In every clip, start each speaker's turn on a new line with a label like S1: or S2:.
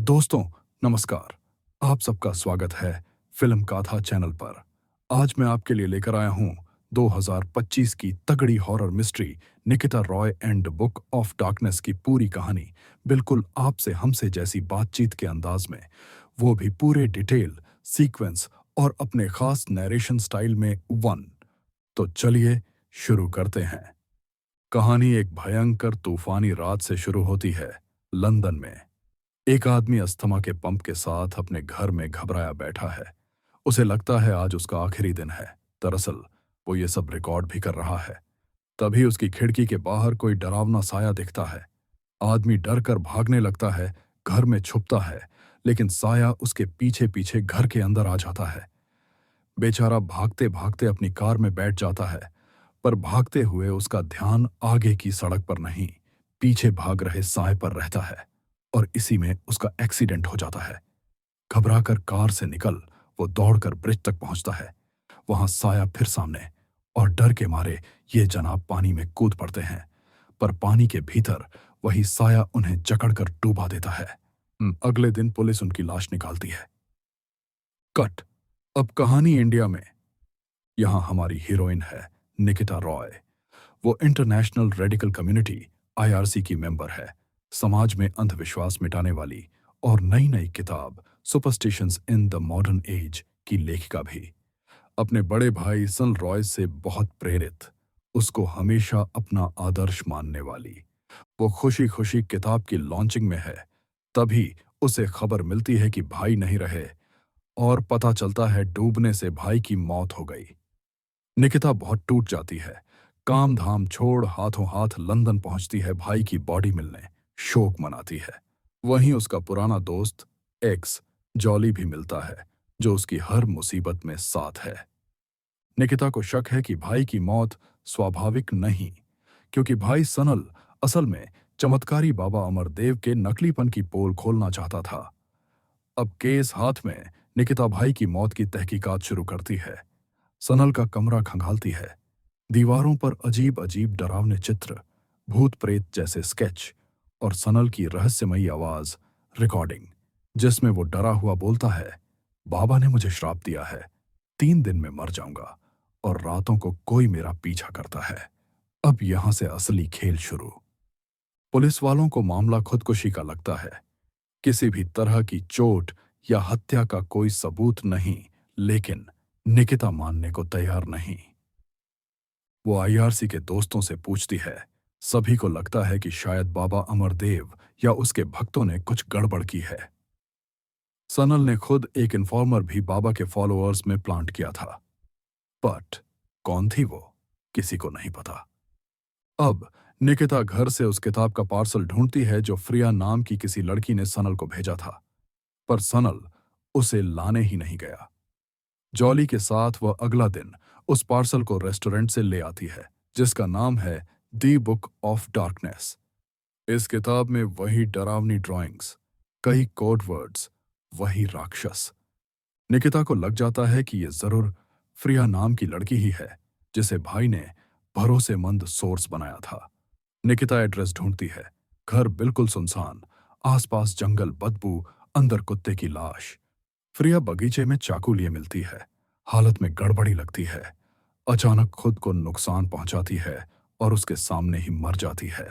S1: दोस्तों, नमस्कार। आप सबका स्वागत है फिल्म गाथा चैनल पर। आज मैं आपके लिए लेकर आया हूं 2025 की तगड़ी horror mystery Nikita Roy and the book of darkness की पूरी कहानी, बिल्कुल आपसे हमसे जैसी बातचीत के अंदाज में, वो भी पूरे डिटेल, सीक्वेंस और अपने खास नैरेशन स्टाइल में वन। तो चलिए शुरू करते हैं। कहानी एक भयंकर तूफानी रात से शुरू होती है, लंदन में। एक आदमी अस्थमा के पंप के साथ अपने घर में घबराया बैठा है। उसे लगता है आज उसका आखिरी दिन है। दरअसल वो ये सब रिकॉर्ड भी कर रहा है। तभी उसकी खिड़की के बाहर कोई डरावना साया दिखता है। आदमी डर कर भागने लगता है, घर में छुपता है, लेकिन साया उसके पीछे पीछे घर के अंदर आ जाता है। बेचारा भागते भागते अपनी कार में बैठ जाता है, पर भागते हुए उसका ध्यान आगे की सड़क पर नहीं, पीछे भाग रहे साए पर रहता है, और इसी में उसका एक्सीडेंट हो जाता है। घबराकर कार से निकल वो दौड़कर ब्रिज तक पहुंचता है। वहां साया फिर सामने, और डर के मारे ये जनाब पानी में कूद पड़ते हैं, पर पानी के भीतर वही साया उन्हें जकड़कर डूबा देता है। अगले दिन पुलिस उनकी लाश निकालती है। कट। अब कहानी इंडिया में। यहाँ हमारी हीरोइन है निकिता रॉय। वो इंटरनेशनल रेडिकल कम्युनिटी आईआरसी की मेंबर है, समाज में अंधविश्वास मिटाने वाली और नई नई किताब superstitions in the modern age की लेखिका भी। अपने बड़े भाई सन रॉय से बहुत प्रेरित, उसको हमेशा अपना आदर्श मानने वाली, वो खुशी खुशी किताब की लॉन्चिंग में है। तभी उसे खबर मिलती है कि भाई नहीं रहे, और पता चलता है डूबने से भाई की मौत हो गई। निकिता बहुत टूट जाती है। काम धाम छोड़ हाथों हाथ लंदन पहुंचती है भाई की बॉडी मिलने, शोक मनाती है। वहीं उसका पुराना दोस्त एक्स जॉली भी मिलता है, जो उसकी हर मुसीबत में साथ है। निकिता को शक है कि भाई की मौत स्वाभाविक नहीं, क्योंकि भाई सनल असल में चमत्कारी बाबा अमरदेव के नकलीपन की पोल खोलना चाहता था। अब केस हाथ में, निकिता भाई की मौत की तहकीकात शुरू करती है। सनल का कमरा खंगालती है। दीवारों पर अजीब अजीब डरावने चित्र, भूत प्रेत जैसे स्केच, और सनल की रहस्यमयी आवाज रिकॉर्डिंग, जिसमें वो डरा हुआ बोलता है, बाबा ने मुझे श्राप दिया है, 3 दिन में मर जाऊंगा, और रातों को कोई मेरा पीछा करता है। अब यहां से असली खेल शुरू। पुलिस वालों को मामला खुदकुशी का लगता है। किसी भी तरह की चोट या हत्या का कोई सबूत नहीं, लेकिन निकिता मानने को तैयार नहीं। वो आईआरसी के दोस्तों से पूछती है। सभी को लगता है कि शायद बाबा अमरदेव या उसके भक्तों ने कुछ गड़बड़ की है। सनल ने खुद एक इन्फॉर्मर भी बाबा के फॉलोअर्स में प्लांट किया था, बट कौन थी वो, किसी को नहीं पता। अब निकिता घर से उस किताब का पार्सल ढूंढती है जो फ्रिया नाम की किसी लड़की ने सनल को भेजा था, पर सनल उसे लाने ही नहीं गया। जॉली के साथ वह अगला दिन उस पार्सल को रेस्टोरेंट से ले आती है, जिसका नाम है दी बुक ऑफ डार्कनेस। इस किताब में वही डरावनी ड्राइंग्स, कई कोड वर्ड्स, वही राक्षस। निकिता को लग जाता है कि यह जरूर फ्रिया नाम की लड़की ही है, जिसे भाई ने भरोसेमंद सोर्स बनाया था। निकिता एड्रेस ढूंढती है। घर बिल्कुल सुनसान, आसपास जंगल, बदबू, अंदर कुत्ते की लाश। फ्रिया बगीचे में चाकू लिए मिलती है। हालत में गड़बड़ी लगती है। अचानक खुद को नुकसान पहुंचाती है और उसके सामने ही मर जाती है।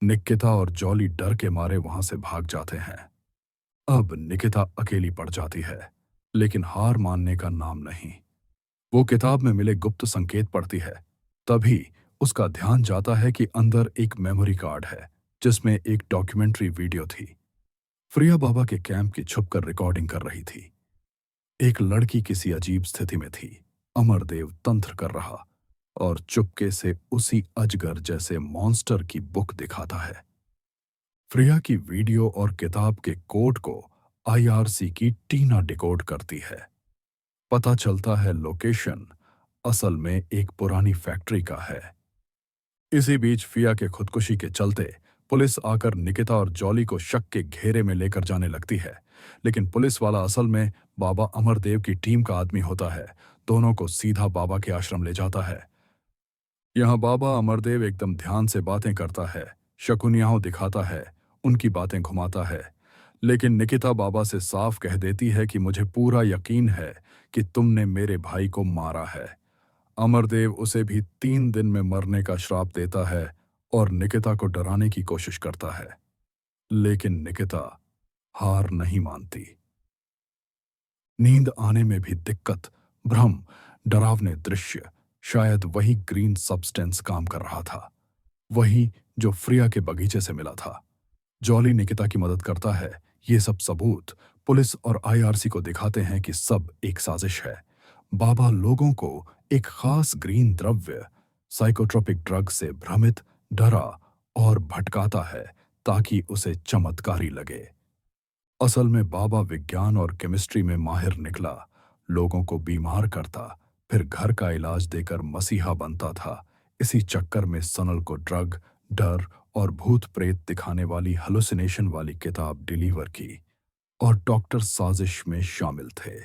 S1: निकिता और जॉली डर के मारे वहां से भाग जाते हैं। अब निकिता अकेली पड़ जाती है, लेकिन हार मानने का नाम नहीं। वो किताब में मिले गुप्त संकेत पढ़ती है। तभी उसका ध्यान जाता है कि अंदर एक मेमोरी कार्ड है, जिसमें एक डॉक्यूमेंट्री वीडियो थी। फ्रिया बाबा के कैंप की छुपकर रिकॉर्डिंग कर रही थी। एक लड़की किसी अजीब स्थिति में थी, अमरदेव तंत्र कर रहा, और चुपके से उसी अजगर जैसे मॉन्स्टर की बुक दिखाता है। फ्रिया की वीडियो और किताब के कोड को आईआरसी की टीना डिकोड करती है। पता चलता है लोकेशन असल में एक पुरानी फैक्ट्री का है। इसी बीच फिया के खुदकुशी के चलते पुलिस आकर निकिता और जॉली को शक के घेरे में लेकर जाने लगती है, लेकिन पुलिस वाला असल में बाबा अमरदेव की टीम का आदमी होता है। दोनों को सीधा बाबा के आश्रम ले जाता है। यहाँ बाबा अमरदेव एकदम ध्यान से बातें करता है, शकुनियाहों दिखाता है, उनकी बातें घुमाता है, लेकिन निकिता बाबा से साफ कह देती है कि मुझे पूरा यकीन है कि तुमने मेरे भाई को मारा है। अमरदेव उसे भी 3 दिन में मरने का श्राप देता है और निकिता को डराने की कोशिश करता है, लेकिन निकिता हार नहीं मानती। नींद आने में भी दिक्कत, भ्रम, डरावने दृश्य, शायद वही ग्रीन सब्सटेंस काम कर रहा था, वही जो फ्रिया के बगीचे से मिला था। जॉली निकिता की मदद करता है। ये सब सबूत पुलिस और आईआरसी को दिखाते हैं कि सब एक साजिश है। बाबा लोगों को एक खास ग्रीन द्रव्य, साइकोट्रोपिक ड्रग से भ्रमित, डरा और भटकाता है ताकि उसे चमत्कारी लगे। असल में बाबा विज्ञान और केमिस्ट्री में माहिर निकला, लोगों को बीमार करता, फिर घर का इलाज देकर मसीहा बनता था। इसी चक्कर में सनल को ड्रग, डर और भूत प्रेत दिखाने वाली हेलुसिनेशन वाली किताब डिलीवर की और डॉक्टर साजिश में शामिल थे।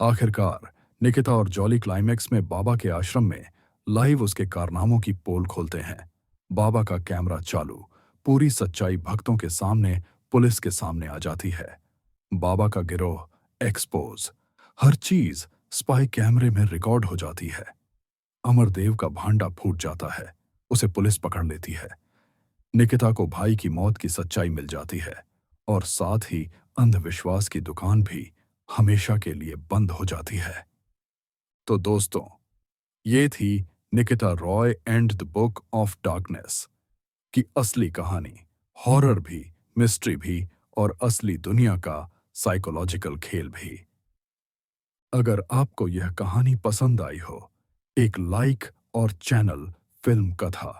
S1: आखिरकार निकिता और जॉली क्लाइमैक्स में बाबा के आश्रम में लाइव उसके कारनामों की पोल खोलते हैं। बाबा का कैमरा चालू, पूरी सच्चाई भक्तों के सामने, पुलिस के सामने आ जाती है। बाबा का गिरोह एक्सपोज, हर चीज स्पाई कैमरे में रिकॉर्ड हो जाती है। अमरदेव का भांडा फूट जाता है, उसे पुलिस पकड़ लेती है। निकिता को भाई की मौत की सच्चाई मिल जाती है और साथ ही अंधविश्वास की दुकान भी हमेशा के लिए बंद हो जाती है। तो दोस्तों, ये थी Nikita Roy and the book of darkness की असली कहानी। हॉरर भी, मिस्ट्री भी और असली दुनिया का साइकोलॉजिकल खेल भी। अगर आपको यह कहानी पसंद आई हो, एक लाइक और चैनल फिल्म कथा